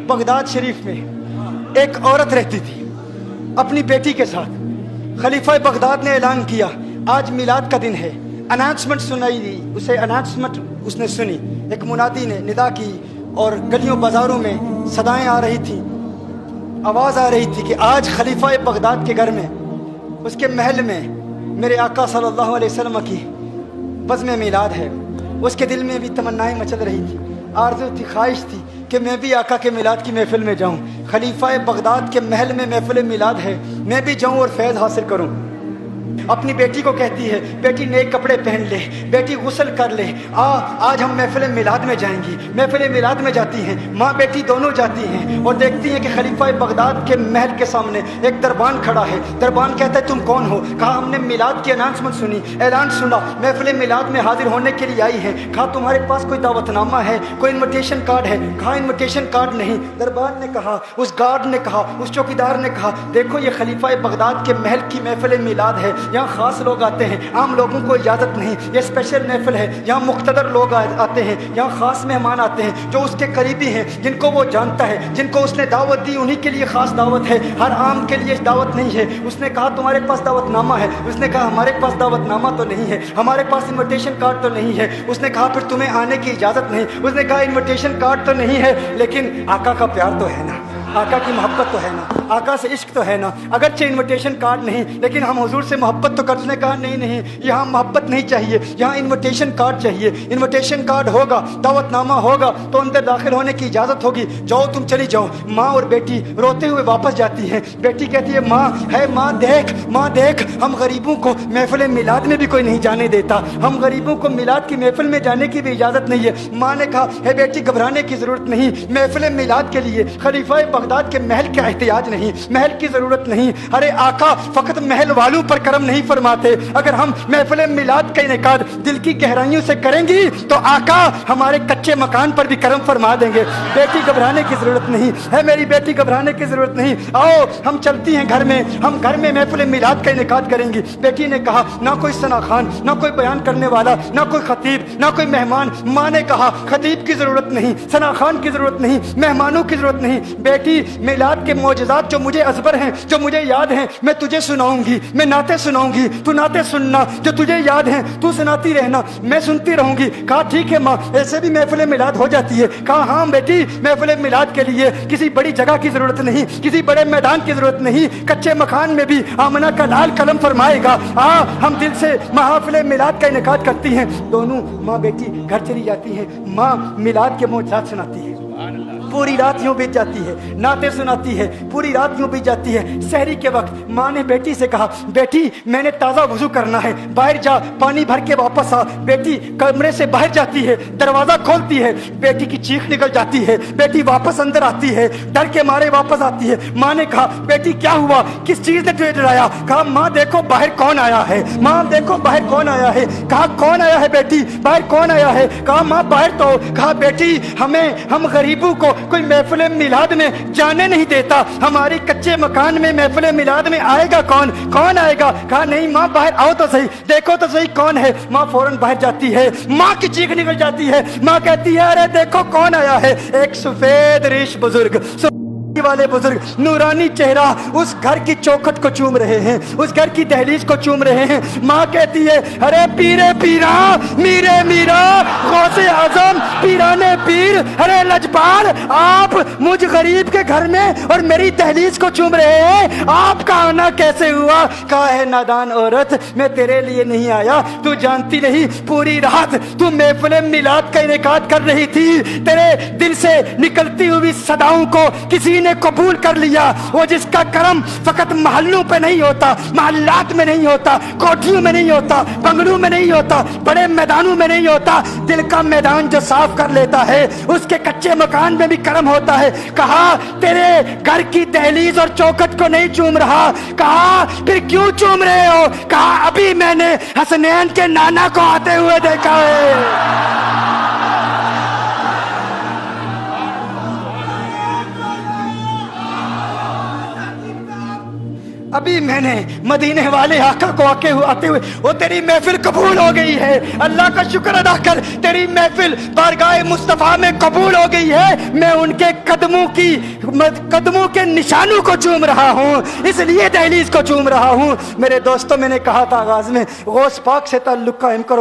Baghdad शरीफ में एक औरत रहती थी अपनी बेटी के साथ। खलीफा बगदाद ने ऐलान किया आज मिलाद का दिन है। अनाउंसमेंट सुनाई दी उसे, अनाउंसमेंट उसने सुनी, एक मुनादी ने निदा की और गलियों बाजारों में सदाएं आ रही थी, आवाज़ आ रही थी कि आज खलीफा बगदाद के घर में, उसके महल में मेरे आका सल्लल्लाहु अलैहि वसल्लम की बज़्म मिलाद है। उसके दिल में भी तमन्नाएं मचल रही थी, आरज़ू थी, ख्वाहिश थी कि मैं भी आका के मिलाद की महफिल में जाऊं। खलीफा बगदाद के महल में महफिल मिलाद है, मैं भी जाऊं और फैज़ हासिल करूं। अपनी बेटी को कहती है बेटी नए कपड़े पहन ले, बेटी गुस्ल कर ले, आज हम महफिल मिलाद में जाएंगी। महफिल मिलाद में जाती हैं, माँ बेटी दोनों जाती हैं और देखती हैं कि खलीफा बगदाद के महल के सामने एक दरबान खड़ा है। दरबान कहता है तुम कौन हो? कहा हमने मिलाद की अनाउंसमेंट सुनी, ऐलान सुना, महफिल मिलाद में हाजिर होने के लिए आई है। कहा तुम्हारे पास कोई दावतनामा है, कोई इन्विटेशन कार्ड है? कहा इन्विटेशन कार्ड नहीं। दरबान ने कहा, उस गार्ड ने कहा, उस चौकीदार ने कहा देखो ये खलीफा बगदाद के महल की महफिल मिलाद है, यहाँ खास लोग आते हैं, आम लोगों को इजाज़त नहीं, ये स्पेशल महफिल है, यहाँ मुख्तदर लोग आते हैं, यहाँ खास मेहमान आते हैं जो उसके करीबी हैं, जिनको वो जानता है, जिनको उसने दावत दी उन्हीं के लिए खास दावत है, हर आम के लिए दावत नहीं है। उसने कहा तुम्हारे पास दावतनामा है? उसने कहा हमारे पास दावतनामा तो नहीं है, हमारे पास इन्विटेशन कार्ड तो नहीं है। उसने कहा फिर तुम्हें आने की इजाज़त नहीं। उसने कहा इन्विटेशन कार्ड तो नहीं है लेकिन आका का प्यार तो है ना, आका की मोहब्बत तो है ना, आका से इश्क तो है ना। अगरचे इन्विटेशन कार्ड नहीं लेकिन हम हुजूर से मोहब्बत तो करते। कहा नहीं नहीं, यहाँ मोहब्बत नहीं चाहिए, यहाँ इन्विटेशन कार्ड चाहिए। इन्विटेशन कार्ड होगा, दावतनामा होगा तो अंदर दाखिल होने की इजाज़त होगी। जाओ तुम चली जाओ। माँ और बेटी रोते हुए वापस जाती हैं। बेटी कहती है माँ है, माँ देख हम गरीबों को महफिल मिलाद में भी कोई नहीं जाने देता, हम गरीबों को मिलाद की महफिल में जाने की भी इजाज़त नहीं है। माँ ने कहा है बेटी घबराने की ज़रूरत नहीं, महफिल मिलाद के लिए खलीफा बगदाद के महल का एहतियाज नहीं, महल की जरूरत नहीं। अरे आका फकत महल वालों पर करम नहीं फरमाते, अगर हम महफिल मिलाद का इनेकाद दिल की गहराइयों से करेंगी तो आका हमारे कच्चे मकान पर भी करम फरमा देंगे। बेटी घबराने की जरूरत नहीं है, मेरी बेटी घबराने की जरूरत नहीं, आओ हम चलती हैं घर में, हम घर में महफिल मिलाद का इनेकाद करेंगी। बेटी ने कहा ना कोई सना खान, ना कोई बयान करने वाला, ना कोई खतीब, ना कोई मेहमान। माँ ने कहा खतीब की जरूरत नहीं, सना खान की जरूरत नहीं, मेहमानों की जरूरत नहीं। बेटी मिलाद के मौजज़ात जो मुझे अज़बर हैं, जो मुझे याद हैं, मैं तुझे सुनाऊंगी, मैं नाते सुनाऊंगी, तू नाते सुनना, जो तुझे याद हैं तू सुनाती रहना, मैं सुनती रहूंगी। कहा ठीक है माँ, ऐसे भी महफिल मिलाद हो जाती है। कहा हाँ बेटी, महफिल मिलाद के लिए किसी बड़ी जगह की जरूरत नहीं, किसी बड़े मैदान की जरूरत नहीं, कच्चे मकान में भी आमना का लाल कलम फरमाएगा। हम दिल से महफिल मिलाद का इनेकाद करती हैं। दोनों माँ बेटी घर चली जाती हैं। माँ मिलाद के मौजज़ात सुनाती है, पूरी रात यूं बीत जाती है, नाते सुनाती है, पूरी रात यूं बीत जाती है। सहरी के वक्त माँ ने बेटी से कहा बेटी मैंने ताज़ा वजू करना है, बाहर जा पानी भर के वापस आ। बेटी कमरे से बाहर जाती है, दरवाज़ा खोलती है, बेटी की चीख निकल जाती है, बेटी वापस अंदर आती है, डर के मारे वापस आती है। माँ ने कहा बेटी क्या हुआ, किस चीज़ ने तुझे डराया? कहा माँ देखो बाहर कौन आया है, माँ देखो बाहर कौन आया है। कहा कौन आया है बेटी, बाहर कौन आया है? कहा माँ बाहर तो। कहा बेटी हम गरीबों को कोई महफिल मिलाद में जाने नहीं देता, हमारी कच्चे मकान में महफिल मिलाद में आएगा कौन आएगा? कहा नहीं माँ बाहर आओ तो सही, देखो तो सही कौन है। माँ फौरन बाहर जाती है, माँ की चीख निकल जाती है। माँ कहती है अरे देखो कौन आया है, एक सफेद रेश बुजुर्ग वाले बुजुर्ग, नूरानी चेहरा उस घर की चौखट को चूम रहे हैं, उस घर की दहलीज को चूम रहे हैं। माँ कहती है अरे पीरे पीरा, मीरे मीरा, गौसे आजम, पीराने पीर, अरे लजपाल, आप मुझ गरीब के घर में और मेरी दहलीज को चूम रहे हैं, आपका आना कैसे हुआ? कहा है नादान औरत, मैं तेरे लिए नहीं आया, तू जानती नहीं पूरी रात तू महफिल मिलाद का इनेकाद कर रही थी, तेरे दिल से निकलती हुई सदाओं को किसी ने कबूल कर लिया। वो जिसका करम फकत महल्लों पे नहीं होता, महल्लात में नहीं होता, कोठियों में नहीं होता, बंगलों में नहीं होता, बड़े मैदानों में नहीं होता, दिल का मैदान जो साफ कर लेता है उसके कच्चे मकान में भी करम होता है। कहा तेरे घर की दहलीज और चौखट को नहीं चूम रहा। कहा फिर क्यों चूम रहे हो? कहा अभी मैंने हसनैन के नाना को आते हुए देखा है। ابھی میں نے مدینے والے آقا کو آتے ہوئے وہ تیری محفل قبول ہو گئی ہے، اللہ کا شکر ادا کر، تیری محفل بارگاہ مصطفیٰ میں قبول ہو گئی ہے، میں ان کے قدموں کے نشانوں کو چوم رہا ہوں، اس لیے دہلیز کو چوم رہا ہوں۔ میرے دوستوں، میں نے کہا تھا آغاز میں، غوث پاک سے تعلق قائم کرو۔